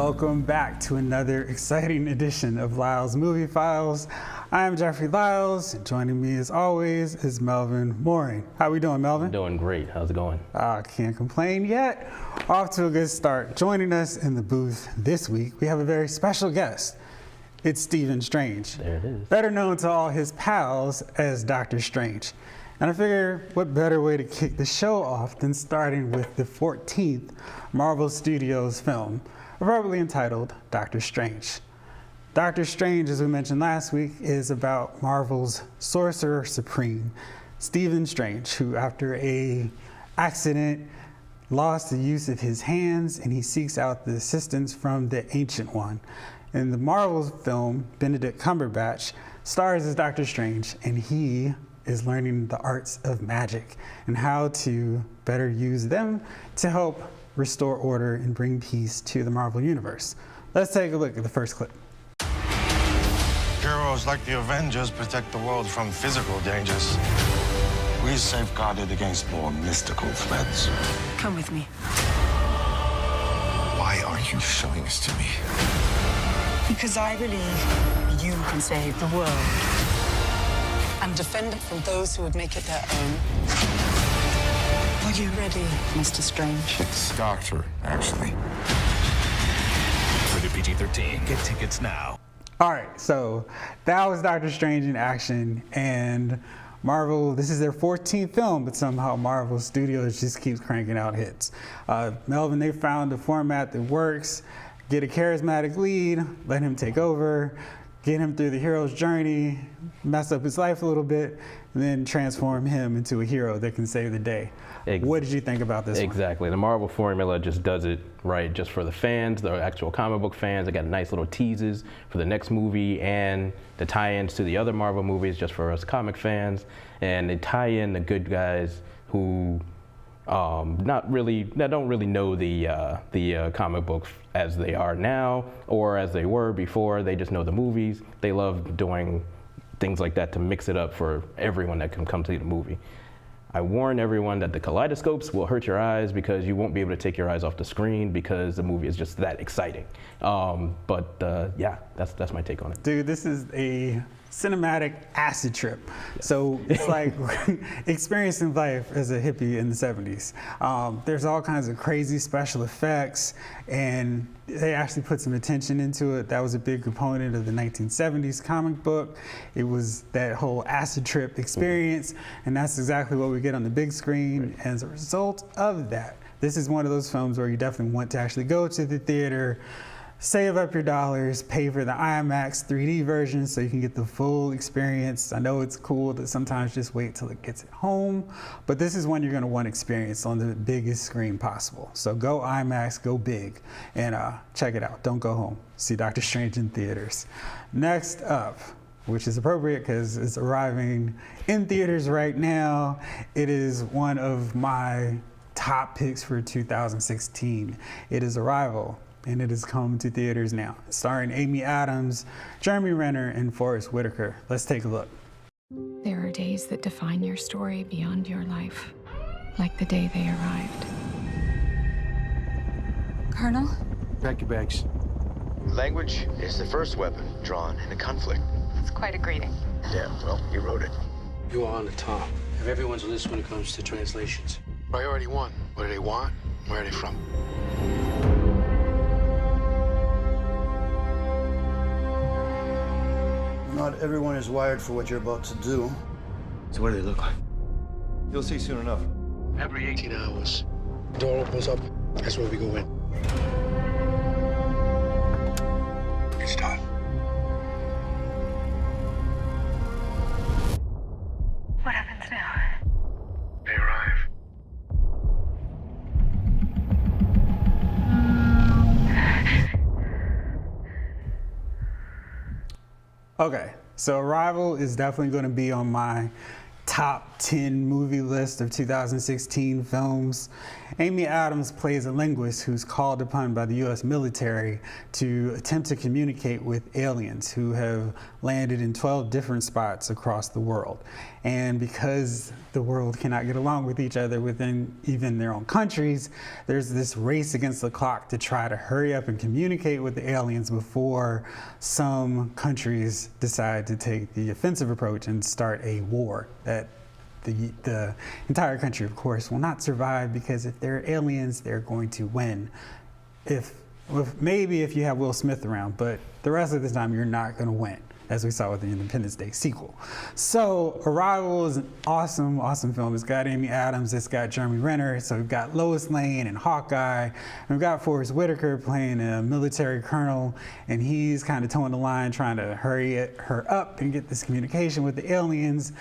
Welcome back to another exciting edition of Lyles Movie Files. I am Jeffrey Lyles. Joining me as always is Melvin Mooring. How we doing, Melvin? Doing great. How's it going? Can't complain yet. Off to a good start. Joining us in the booth this week, we have a very special guest. It's Stephen Strange. There it is. Better known to all his pals as Dr. Strange. And I figure what better way to kick the show off than starting with the 14th Marvel Studios film, appropriately entitled Doctor Strange. Doctor Strange, as we mentioned last week, is about Marvel's Sorcerer Supreme, Stephen Strange, who after an accident lost the use of his hands and he seeks out the assistance from the Ancient One. In the Marvel film, Benedict Cumberbatch stars as Doctor Strange, and he is learning the arts of magic and how to better use them to help restore order and bring peace to the Marvel Universe. Let's take a look at the first clip. Heroes like the Avengers protect the world from physical dangers. We safeguard it against more mystical threats. Come with me. Why are you showing this to me? Because I believe you can save the world and defend it from those who would make it their own. Are you ready, Mr. Strange? It's Doctor, actually. Rated PG-13. Get tickets now. All right, so that was Doctor Strange in action, and Marvel, this is their 14th film, but somehow Marvel Studios just keeps cranking out hits. Melvin, they found a format that works. Get a charismatic lead, let him take over, get him through the hero's journey, mess up his life a little bit, and then transform him into a hero that can save the day. What did you think about this one? Exactly. The Marvel formula just does it right just for the fans, the actual comic book fans. They got nice little teases for the next movie and the tie-ins to the other Marvel movies just for us comic fans. And they tie in the good guys who don't really know the comic books as they are now or as they were before. They just know the movies. They love doing things like that to mix it up for everyone that can come to the movie. I warn everyone that the kaleidoscopes will hurt your eyes because you won't be able to take your eyes off the screen because the movie is just that exciting. Yeah, that's my take on it. Dude, this is a cinematic acid trip. Yeah. So it's like experiencing life as a hippie in the 70s. There's all kinds of crazy special effects, and they actually put some attention into it. That was a big component of the 1970s comic book. It was that whole acid trip experience, and that's exactly what we get on the big screen. Right. As a result of that, this is one of those films where you definitely want to actually go to the theater, save up your dollars, pay for the IMAX 3D version so you can get the full experience. I know it's cool to sometimes just wait till it gets at home, but this is one you're gonna want to experience on the biggest screen possible. So go IMAX, go big, and check it out. Don't go home. See Doctor Strange in theaters. Next up, which is appropriate because it's arriving in theaters right now, it is one of my top picks for 2016. It is Arrival, and it has come to theaters now, starring Amy Adams, Jeremy Renner, and Forest Whitaker. Let's take a look. There are days that define your story beyond your life, like the day they arrived. Colonel? Pack your bags. Language is the first weapon drawn in a conflict. It's quite a greeting. Yeah, well, you wrote it. You are on the top of everyone's list when it comes to translations. Priority one. What do they want? Where are they from? Not everyone is wired for what you're about to do. So what do they look like? You'll see soon enough. Every 18 hours, the door opens up, that's where we go in. It's time. What happens now? They arrive. Okay, so Arrival is definitely going to be on my top 10 movie list of 2016 films. Amy Adams plays a linguist who's called upon by the U.S. military to attempt to communicate with aliens who have landed in 12 different spots across the world. And because the world cannot get along with each other within even their own countries, there's this race against the clock to try to hurry up and communicate with the aliens before some countries decide to take the offensive approach and start a war that the entire country, of course, will not survive, because if they're aliens, they're going to win. Maybe if you have Will Smith around, but the rest of the time you're not going to win, as we saw with the Independence Day sequel. So Arrival is an awesome, awesome film. It's got Amy Adams, it's got Jeremy Renner, so we've got Lois Lane and Hawkeye, and we've got Forrest Whitaker playing a military colonel, and he's kind of towing the line, trying to hurry her up and get this communication with the aliens.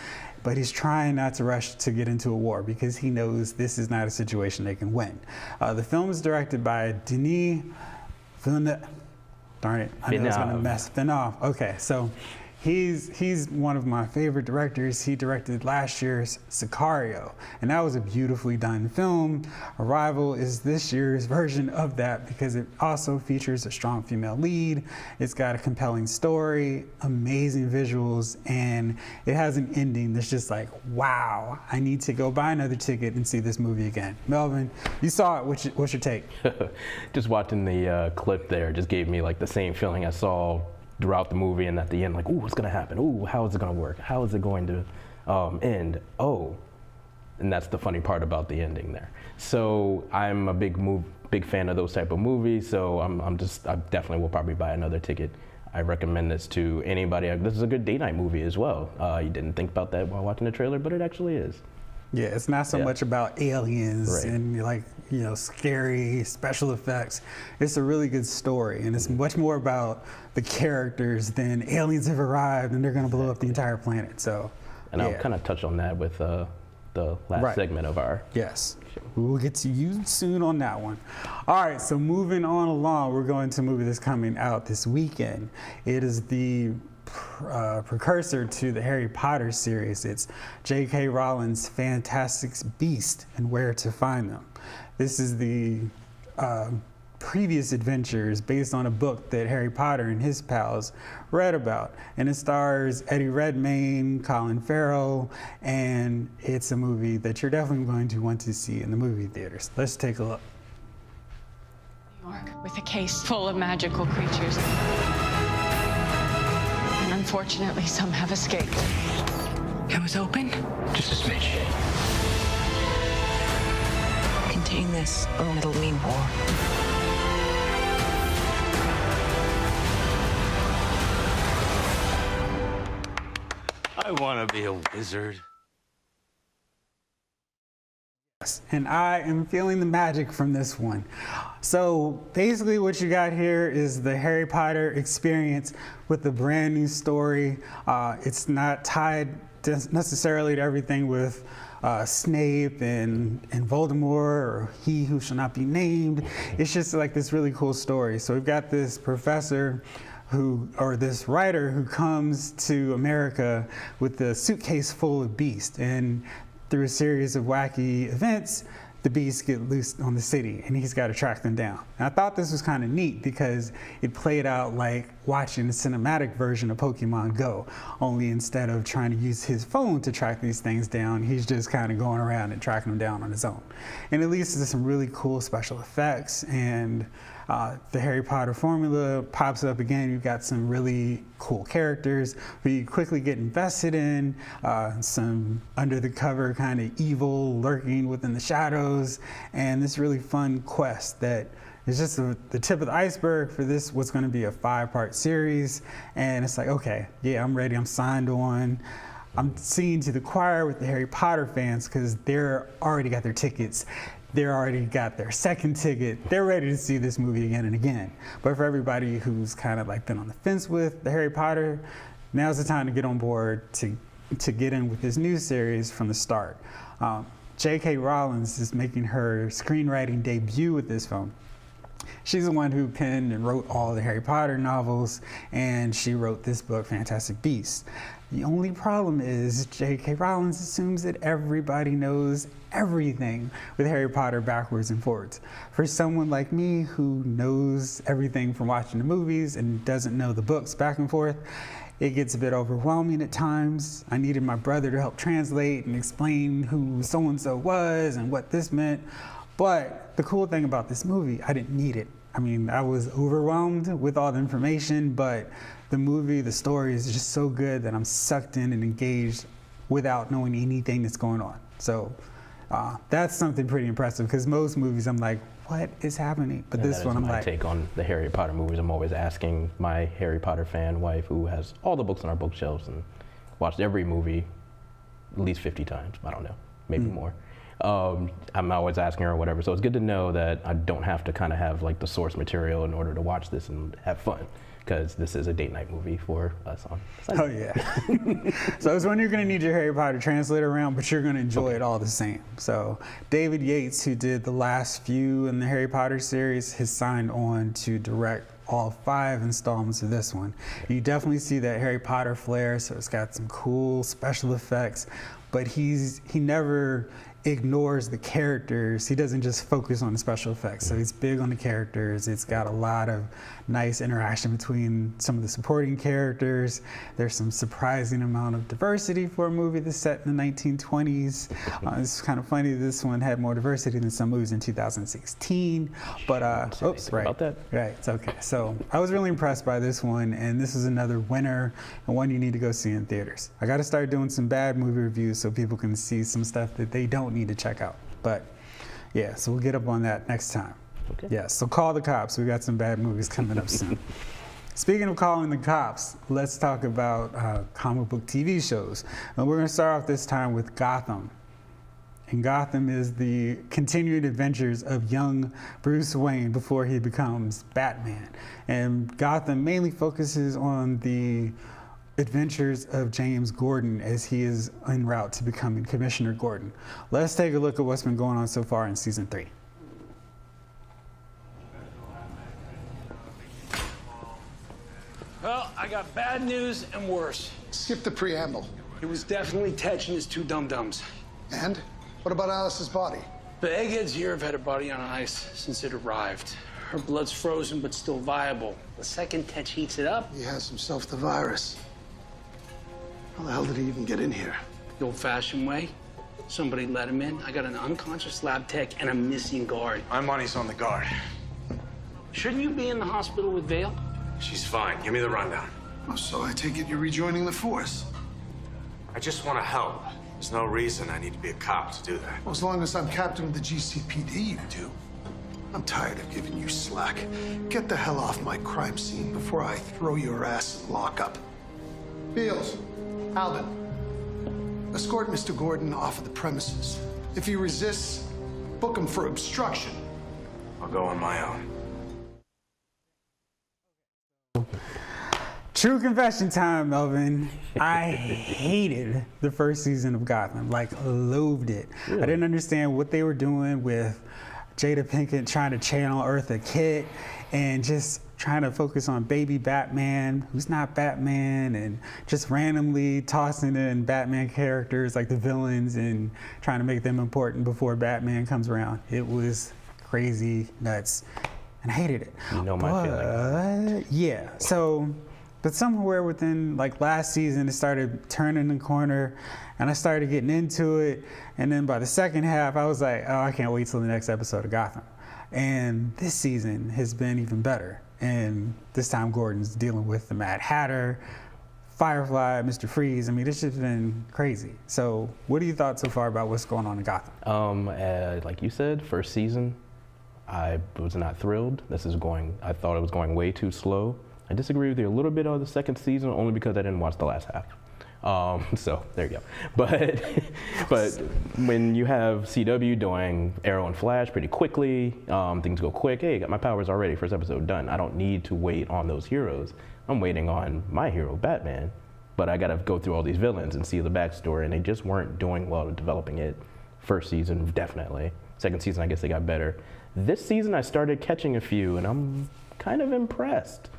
But he's trying not to rush to get into a war because he knows this is not a situation they can win. The film is directed by Denis Villeneuve. Darn it, I know it's gonna mess. Villeneuve. Okay, so he's one of my favorite directors. He directed last year's Sicario, and that was a beautifully done film. Arrival is this year's version of that because it also features a strong female lead. It's got a compelling story, amazing visuals, and it has an ending that's just like, wow, I need to go buy another ticket and see this movie again. Melvin, you saw it. What's your take? Just watching the clip there just gave me like the same feeling I saw throughout the movie, and at the end, like, ooh, what's gonna happen? Ooh, how is it gonna work? How is it going to end? Oh, and that's the funny part about the ending there. So I'm a big fan of those type of movies. So I definitely will probably buy another ticket. I recommend this to anybody. This is a good date night movie as well. You didn't think about that while watching the trailer, but it actually is. Yeah, it's not so much about aliens Right. and like, scary special effects. It's a really good story, and it's much more about the characters than aliens have arrived and they're going to blow up the entire planet. So, and I'll kind of touch on that with the last segment of our Yes, we will get to you soon on that one. All right, so moving on along, we're going to a movie that's coming out this weekend. It is the precursor to the Harry Potter series. It's J.K. Rowling's Fantastic Beasts and Where to Find Them. This is the previous adventures based on a book that Harry Potter and his pals read about. And it stars Eddie Redmayne, Colin Farrell, and it's a movie that you're definitely going to want to see in the movie theaters. Let's take a look. New York, with a case full of magical creatures. And unfortunately, some have escaped. It was open. Just a smidge. Contain this, or it'll mean war. I want to be a wizard. And I am feeling the magic from this one. So basically what you got here is the Harry Potter experience with a brand new story. It's not tied necessarily to everything with Snape and Voldemort or He Who Shall Not Be Named. It's just like this really cool story. So we've got this professor this writer who comes to America with a suitcase full of beasts, and through a series of wacky events, the beasts get loose on the city and he's got to track them down. And I thought this was kind of neat because it played out like watching the cinematic version of Pokemon Go, only instead of trying to use his phone to track these things down, he's just kind of going around and tracking them down on his own. And it leads to some really cool special effects, and the Harry Potter formula pops up again. You've got some really cool characters who you quickly get invested in, some under the cover kind of evil lurking within the shadows, and this really fun quest that is just the tip of the iceberg for this, what's going to be a 5-part series. And it's like, okay, yeah, I'm ready, I'm signed on. I'm singing to the choir with the Harry Potter fans because they're already got their tickets. They're already got their second ticket. They're ready to see this movie again and again. But for everybody who's kind of like been on the fence with the Harry Potter, now's the time to get on board to get in with this new series from the start. J.K. Rowling is making her screenwriting debut with this film. She's the one who penned and wrote all the Harry Potter novels, and she wrote this book, Fantastic Beasts. The only problem is J.K. Rowling assumes that everybody knows everything with Harry Potter backwards and forwards. For someone like me who knows everything from watching the movies and doesn't know the books back and forth, it gets a bit overwhelming at times. I needed my brother to help translate and explain who so-and-so was and what this meant. But the cool thing about this movie, I didn't need it. I mean, I was overwhelmed with all the information, but the movie, the story is just so good that I'm sucked in and engaged without knowing anything that's going on. So that's something pretty impressive, because most movies I'm like, what is happening? But this one I'm like... my take on the Harry Potter movies. I'm always asking my Harry Potter fan wife, who has all the books on our bookshelves and watched every movie at least 50 times. I don't know, maybe more. I'm always asking her or whatever, so it's good to know that I don't have to kind of have like the source material in order to watch this and have fun, because this is a date night movie for us on Sunday. Oh yeah. So it's when you're going to need your Harry Potter translator around, but you're going to enjoy it all the same. So David Yates, who did the last few in the Harry Potter series, has signed on to direct all 5 installments of this one. You definitely see that Harry Potter flair, so it's got some cool special effects, but he never ignores the characters. He doesn't just focus on the special effects. So he's big on the characters. It's got a lot of nice interaction between some of the supporting characters. There's some surprising amount of diversity for a movie that's set in the 1920s. It's kind of funny, this one had more diversity than some movies in 2016. But oops, right. About that. Right, it's okay. So I was really impressed by this one, and this is another winner and one you need to go see in theaters. I got to start doing some bad movie reviews so people can see some stuff that they don't need to check out. But yeah, so we'll get up on that next time. Okay. Yeah, so call the cops. We got some bad movies coming up soon. Speaking of calling the cops, let's talk about comic book TV shows. And we're going to start off this time with Gotham. And Gotham is the continuing adventures of young Bruce Wayne before he becomes Batman. And Gotham mainly focuses on the adventures of James Gordon as he is en route to becoming Commissioner Gordon. Let's take a look at what's been going on so far in season 3. Well, I got bad news and worse. Skip the preamble. It was definitely Tetch and his 2 dum-dums. And? What about Alice's body? The eggheads here have had her body on ice since it arrived. Her blood's frozen but still viable. The second Tetch heats it up... He has himself the virus. How the hell did he even get in here? The old-fashioned way. Somebody let him in. I got an unconscious lab tech and a missing guard. My money's on the guard. Shouldn't you be in the hospital with Vale? She's fine. Give me the rundown. Oh, so I take it you're rejoining the force? I just want to help. There's no reason I need to be a cop to do that. Well, as long as I'm captain of the GCPD, you do. I'm tired of giving you slack. Get the hell off my crime scene before I throw your ass in lockup. Beals, Alden, escort Mr. Gordon off of the premises. If he resists, book him for obstruction. I'll go on my own. True confession time, Melvin. I hated the first season of Gotham, like loathed it. Really? I didn't understand what they were doing with Jada Pinkett trying to channel Eartha Kitt and just trying to focus on baby Batman, who's not Batman, and just randomly tossing in Batman characters like the villains and trying to make them important before Batman comes around. It was crazy, nuts, and I hated it. You know my feeling. Yeah, so, but somewhere within like last season, it started turning the corner and I started getting into it. And then by the second half, I was like, oh, I can't wait till the next episode of Gotham. And this season has been even better. And this time Gordon's dealing with the Mad Hatter, Firefly, Mr. Freeze. I mean, it's just been crazy. So what do you thought so far about what's going on in Gotham? Like you said, first season, I was not thrilled. I thought it was going way too slow. I disagree with you a little bit on the second season, only because I didn't watch the last half. So there you go. But when you have CW doing Arrow and Flash pretty quickly, things go quick. Hey, got my powers already, first episode done. I don't need to wait on those heroes. I'm waiting on my hero, Batman. But I gotta go through all these villains and see the backstory, and they just weren't doing well at developing it. First season, definitely. Second season, I guess they got better. This season, I started catching a few, and I'm kind of impressed.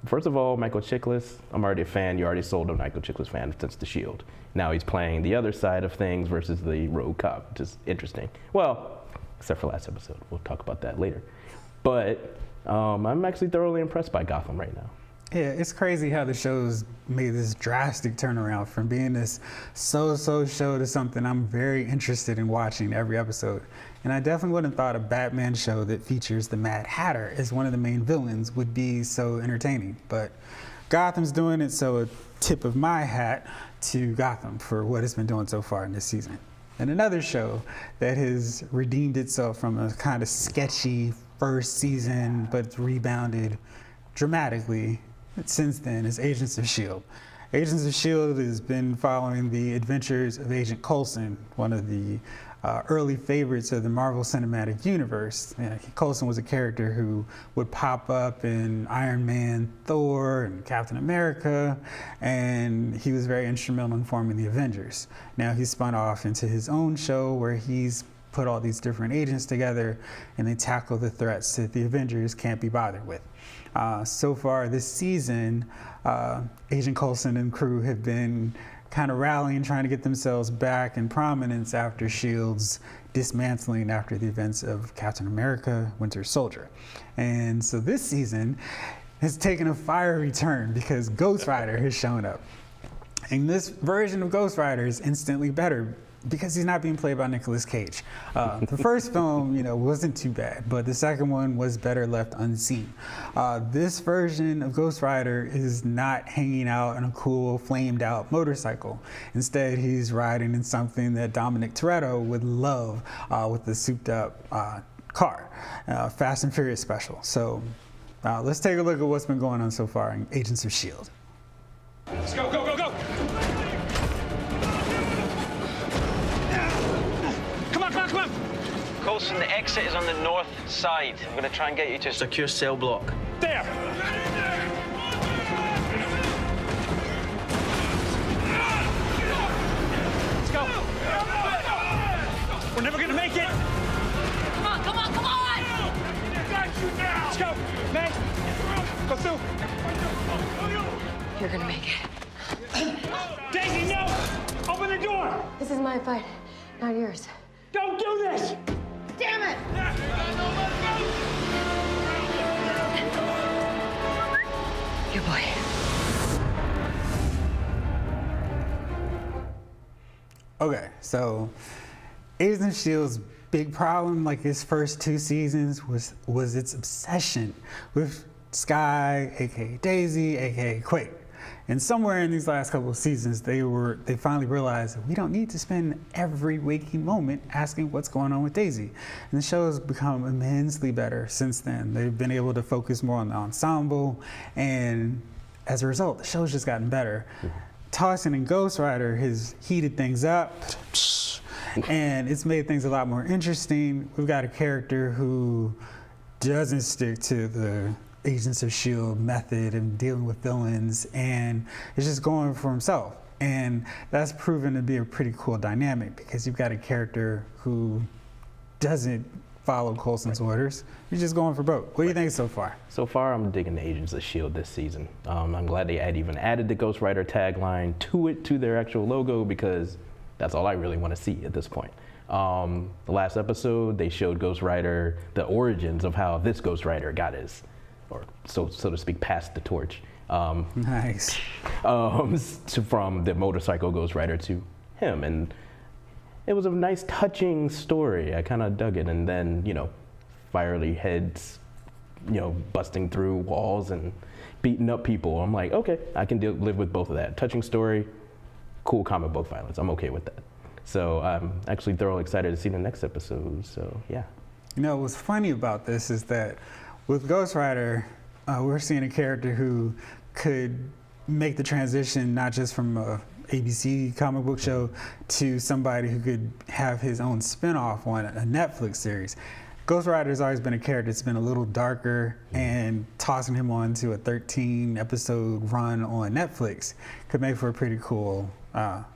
First of all, Michael Chiklis, I'm already a fan. You already sold a Michael Chiklis fan since The Shield. Now he's playing the other side of things versus the rogue cop, which is interesting. Well, except for last episode. We'll talk about that later. But I'm actually thoroughly impressed by Gotham right now. Yeah, it's crazy how the show's made this drastic turnaround from being this so-so show to something I'm very interested in watching every episode. And I definitely wouldn't have thought a Batman show that features the Mad Hatter as one of the main villains would be so entertaining. But Gotham's doing it, so a tip of my hat to Gotham for what it's been doing so far in this season. And another show that has redeemed itself from a kind of sketchy first season, but it's rebounded dramatically since then is Agents of S.H.I.E.L.D. Agents of S.H.I.E.L.D. has been following the adventures of Agent Coulson, one of the early favorites of the Marvel Cinematic Universe. Coulson was a character who would pop up in Iron Man, Thor, and Captain America, and he was very instrumental in forming the Avengers. Now he's spun off into his own show where he's put all these different agents together and they tackle the threats that the Avengers can't be bothered with. So far this season, Agent Coulson and crew have been kind of rallying, trying to get themselves back in prominence after S.H.I.E.L.D.'s dismantling after the events of Captain America, Winter Soldier. And so this season has taken a fiery turn because Ghost Rider has shown up. And this version of Ghost Rider is instantly better because he's not being played by Nicolas Cage. The first film, wasn't too bad, but the second one was better left unseen. This version of Ghost Rider is not hanging out on a cool, flamed out motorcycle. Instead, he's riding in something that Dominic Toretto would love with the souped up car, Fast and Furious special. So let's take a look at what's been going on so far in Agents of S.H.I.E.L.D. Let's go, go, go, go! Come on! Coulson, the exit is on the north side. I'm going to try and get you to a secure cell block. There! Let's go! We're never going to make it! Come on! Let's go! Meg! Go through! You're gonna make it. Daisy, no! Open the door! This is my fight, not yours. Don't do this! Damn it! Your boy. Okay, so Agents of S.H.I.E.L.D.'s big problem, like its first 2 seasons, was its obsession with Sky, aka Daisy, aka Quake. And somewhere in these last couple of seasons, they finally realized that we don't need to spend every waking moment asking what's going on with Daisy. And the show has become immensely better since then. They've been able to focus more on the ensemble, and as a result, the show's just gotten better. Tossing in Ghost Rider has heated things up, and it's made things a lot more interesting. We've got a character who doesn't stick to the Agents of S.H.I.E.L.D. method and dealing with villains, and is just going for himself. And that's proven to be a pretty cool dynamic because you've got a character who doesn't follow Coulson's orders. He's just going for broke. What do you think so far? So far, I'm digging the Agents of S.H.I.E.L.D. this season. I'm glad they even added the Ghost Rider tagline to their actual logo because that's all I really want to see at this point. The last episode, they showed Ghost Rider, the origins of how this Ghost Rider got his, or so to speak, passed the torch. Nice. From the motorcycle Ghost Rider to him. And it was a nice, touching story. I kind of dug it. And then, fiery heads, busting through walls and beating up people. I'm like, okay, I can live with both of that. Touching story, cool comic book violence. I'm okay with that. So I'm actually thoroughly excited to see the next episode. So, yeah. What's funny about this is that with Ghost Rider, we're seeing a character who could make the transition not just from a ABC comic book show to somebody who could have his own spin-off on a Netflix series. Ghost Rider's always been a character that's been a little darker, and tossing him onto a 13-episode run on Netflix could make for a pretty cool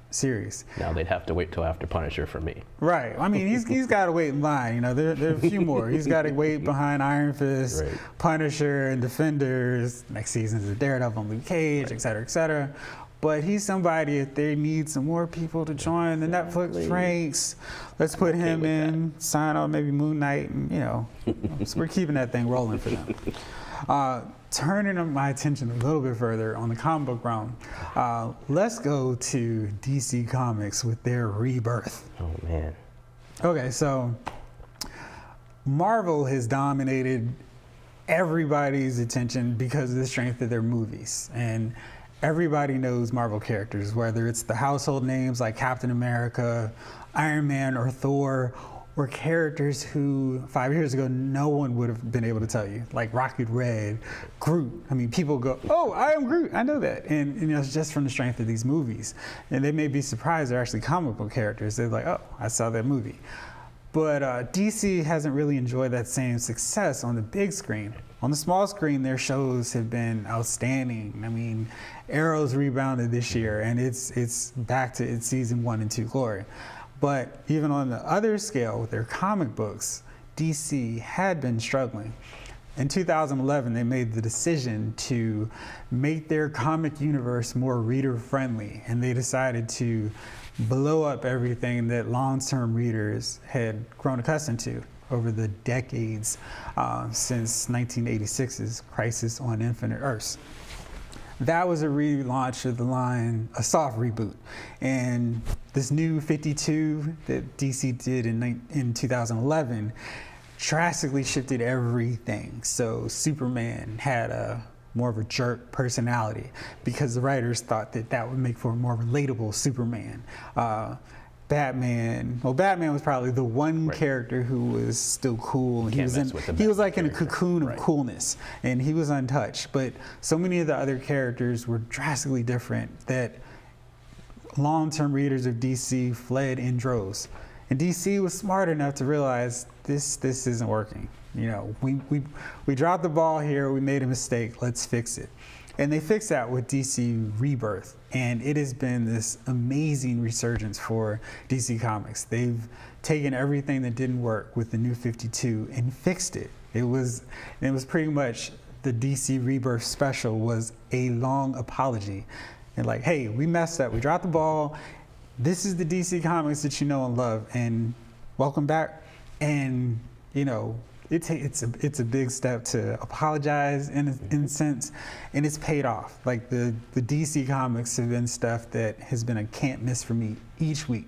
series. Now they'd have to wait till after Punisher for me. Right. I mean, he's got to wait in line. You know, there are a few more. He's got to wait behind Iron Fist, Right. Punisher, and Defenders. Next season's of Daredevil and Luke Cage, et cetera, et cetera. But he's somebody, if they need some more people to join the Netflix ranks, let's put him in, sign on maybe Moon Knight, and, you know, so we're keeping that thing rolling for them. Turning my attention a little bit further on the comic book realm, let's go to DC Comics with their Rebirth. Oh, man. Okay, so Marvel has dominated everybody's attention because of the strength of their movies. And everybody knows Marvel characters, whether it's the household names like Captain America, Iron Man, or Thor, or characters who 5 years ago no one would have been able to tell you, like Rocket Red, Groot. I mean, people go, "Oh, I am Groot, I know that," and you know, it's just from the strength of these movies. And they may be surprised they're actually comic book characters. They're like, "Oh, I saw that movie." But DC hasn't really enjoyed that same success on the big screen. On the small screen, their shows have been outstanding. I mean, Arrow's rebounded this year, and it's back to its season 1 and 2 glory. But even on the other scale, with their comic books, DC had been struggling. In 2011, they made the decision to make their comic universe more reader-friendly, and they decided to blow up everything that long-term readers had grown accustomed to over the decades since 1986's Crisis on Infinite Earths. That was a relaunch of the line, a soft reboot. And this new 52 that DC did in 2011 drastically shifted everything. So Superman had a more of a jerk personality because the writers thought that that would make for a more relatable Superman. Batman was probably the one character who was still cool. And he was like in a cocoon of coolness, and he was untouched. But so many of the other characters were drastically different that long-term readers of DC fled in droves. And DC was smart enough to realize this isn't working. You know, we dropped the ball here. We made a mistake. Let's fix it. And they fixed that with DC Rebirth. And it has been this amazing resurgence for DC Comics. They've taken everything that didn't work with the New 52 and fixed it. It was pretty much the DC Rebirth special was a long apology. And like, hey, we messed up. We dropped the ball. This is the DC Comics that you know and love. And welcome back. And, you know, it's a big step to apologize in a sense, and it's paid off. Like the DC Comics have been stuff that has been a can't miss for me each week.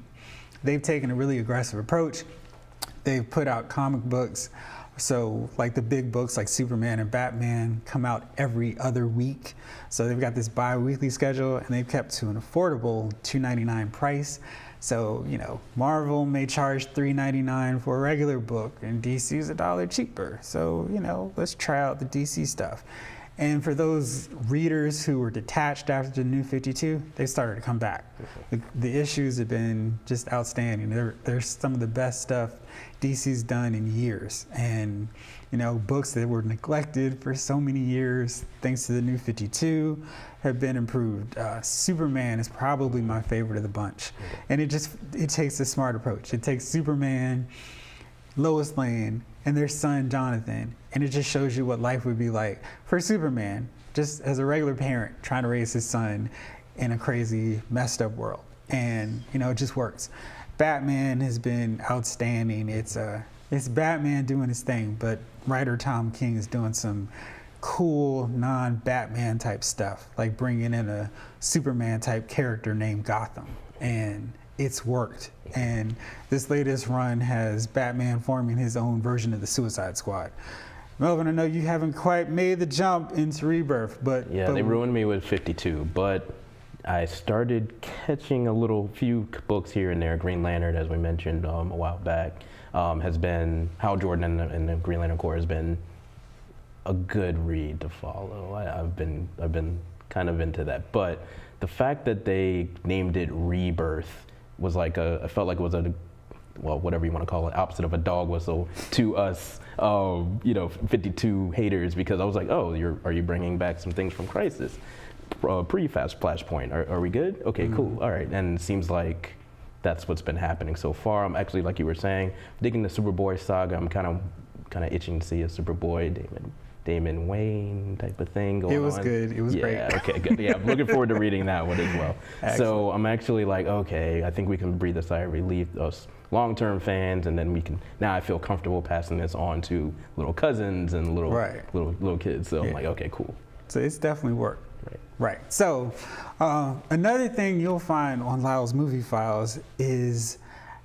They've taken a really aggressive approach. They've put out comic books, so like the big books like Superman and Batman come out every other week. So they've got this bi-weekly schedule, and they've kept to an affordable $2.99 price. So, you know, Marvel may charge $3.99 for a regular book, and DC is $1 cheaper. So, you know, let's try out the DC stuff. And for those readers who were detached after the New 52, they started to come back. The issues have been just outstanding. They're some of the best stuff DC's done in years. And, you know, books that were neglected for so many years, thanks to the New 52, have been improved. Superman is probably my favorite of the bunch. And it takes a smart approach. It takes Superman, Lois Lane, and their son Jonathan, and it just shows you what life would be like for Superman, just as a regular parent trying to raise his son in a crazy, messed up world. And, you know, it just works. Batman has been outstanding. It's Batman doing his thing, but writer Tom King is doing some cool non-Batman type stuff, like bringing in a Superman type character named Gotham, and it's worked. And this latest run has Batman forming his own version of the Suicide Squad. Melvin, I know you haven't quite made the jump into Rebirth, but they ruined me with 52, but I started catching a few books here and there. Green Lantern, as we mentioned a while back, has been Hal Jordan and the Green Lantern Corps has been a good read to follow. I've been kind of into that, but the fact that they named it Rebirth was like I felt like it was whatever you want to call it, opposite of a dog whistle to us, 52 haters, because I was like, oh, are you bringing back some things from Crisis? pre-fast Flashpoint. Are we good? Okay, cool. All right. And it seems like that's what's been happening so far. I'm actually, like you were saying, digging the Superboy saga. I'm kind of itching to see a Superboy Damon Wayne type of thing going on. It was good. It was great. Yeah, okay, good. Yeah, I'm looking forward to reading that one as well. Excellent. So I'm actually like, okay, I think we can breathe a sigh of relief, us long-term fans, and then we can, now I feel comfortable passing this on to little cousins and little kids. So I'm like, okay, cool. So it's definitely worked. Right. So another thing you'll find on Lyles Movie Files is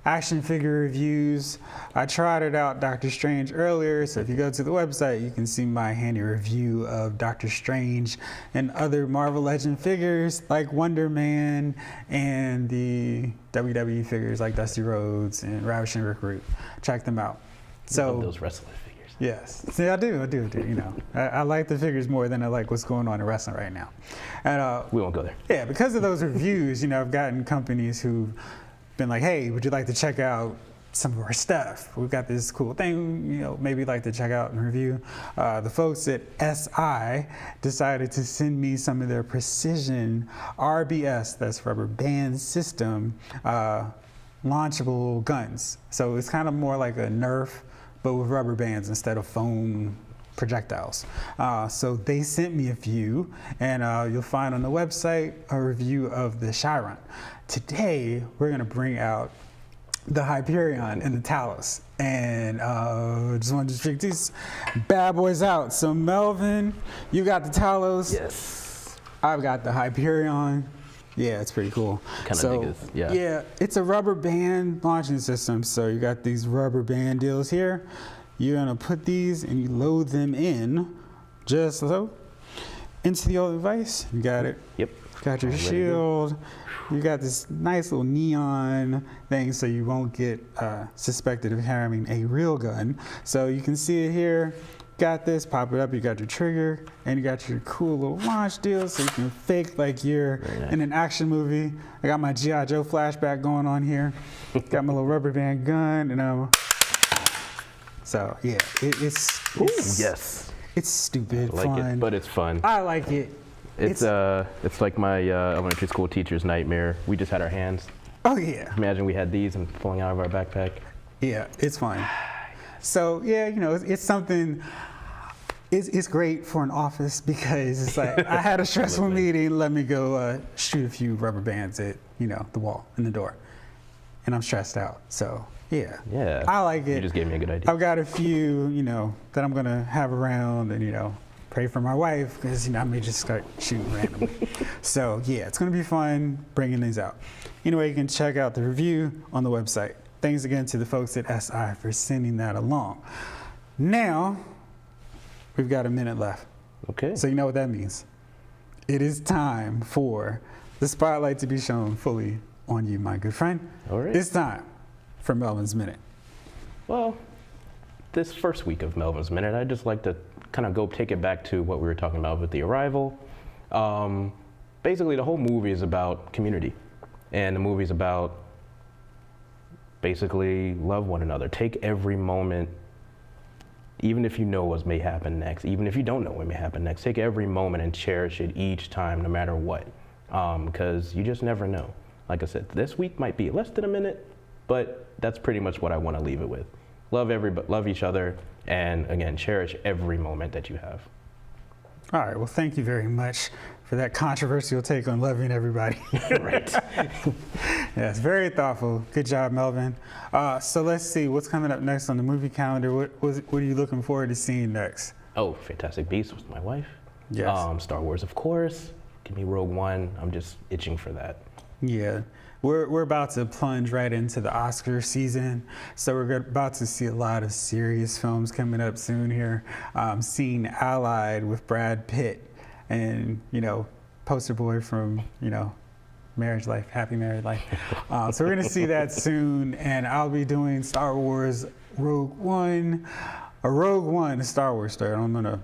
action figure reviews. I tried it out, Doctor Strange, earlier, so if you go to the website, you can see my handy review of Doctor Strange and other Marvel Legend figures like Wonder Man and the WWE figures like Dusty Rhodes and Ravishing Rick Root. Check them out. So love those wrestling figures. Yes, see, I do. You know, I like the figures more than I like what's going on in wrestling right now. And we won't go there. Yeah, because of those reviews, you know, I've gotten companies who've been like, hey, would you like to check out some of our stuff? We've got this cool thing, you know, maybe you'd like to check out and review. The folks at SI decided to send me some of their precision RBS, that's rubber band system, launchable guns. So it's kind of more like a Nerf, but with rubber bands instead of foam projectiles. So they sent me a few, and you'll find on the website a review of the Chiron. Today, we're gonna bring out the Hyperion and the Talos. And just wanted to check these bad boys out. So Melvin, you got the Talos. Yes. I've got the Hyperion. Yeah, it's pretty cool. Kind of dig this, yeah. Yeah, it's a rubber band launching system. So you got these rubber band deals here. You're gonna put these and you load them in, just so, into the old device. You got it. Yep. Got your shield. You got this nice little neon thing so you won't get suspected of having a real gun. So you can see it here. Got this, pop it up, you got your trigger, and you got your cool little launch deal so you can fake like you're in an action movie. I got my G.I. Joe flashback going on here. Got my little rubber band gun, and so yeah, it's it's stupid, I like fun. it, but it's fun. I like it. It's like my elementary school teacher's nightmare. We just had our hands. Oh yeah. Imagine we had these and pulling out of our backpack. Yeah, it's fun. So yeah, you know, it's something. It's great for an office because it's like I had a stressful meeting. Let me go shoot a few rubber bands at the wall and the door, and I'm stressed out. So yeah, I like it. You just gave me a good idea. I've got a few that I'm gonna have around, and pray for my wife because I may just start shooting randomly. So yeah, it's gonna be fun bringing these out. Anyway, you can check out the review on the website. Thanks again to the folks at SI for sending that along. Now, we've got a minute left. Okay. So you know what that means. It is time for the spotlight to be shown fully on you, my good friend. All right. It's time for Melvin's Minute. Well, this first week of Melvin's Minute, I'd just like to kind of go take it back to what we were talking about with The Arrival. Basically, the whole movie is about community. And the movie's about basically love one another. Take every moment, even if you know what may happen next, even if you don't know what may happen next, take every moment and cherish it each time, no matter what. Because you just never know. Like I said, this week might be less than a minute, but that's pretty much what I want to leave it with. Love each other, and again, cherish every moment that you have. All right, well, thank you very much for that controversial take on loving everybody. Right. Yes, very thoughtful. Good job, Melvin. So let's see, what's coming up next on the movie calendar? What are you looking forward to seeing next? Oh, Fantastic Beasts with my wife. Yes. Star Wars, of course. Give me Rogue One. I'm just itching for that. Yeah. We're about to plunge right into the Oscar season, so we're about to see a lot of serious films coming up soon here. Seeing Allied with Brad Pitt and, poster boy from, Marriage Life, Happy Married Life. So we're gonna see that soon, and I'll be doing Star Wars Rogue One, a Star Wars story. I'm gonna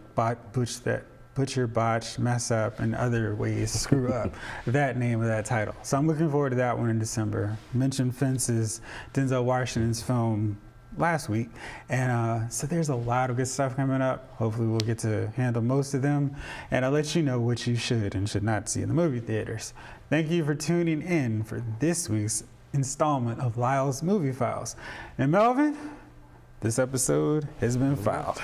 butcher, botch, mess up, and other ways screw up that name of that title. So I'm looking forward to that one in December. Mentioned Fences, Denzel Washington's film, last week. And so there's a lot of good stuff coming up. Hopefully we'll get to handle most of them. And I'll let you know what you should and should not see in the movie theaters. Thank you for tuning in for this week's installment of Lyles Movie Files. And Melvin, this episode has been filed.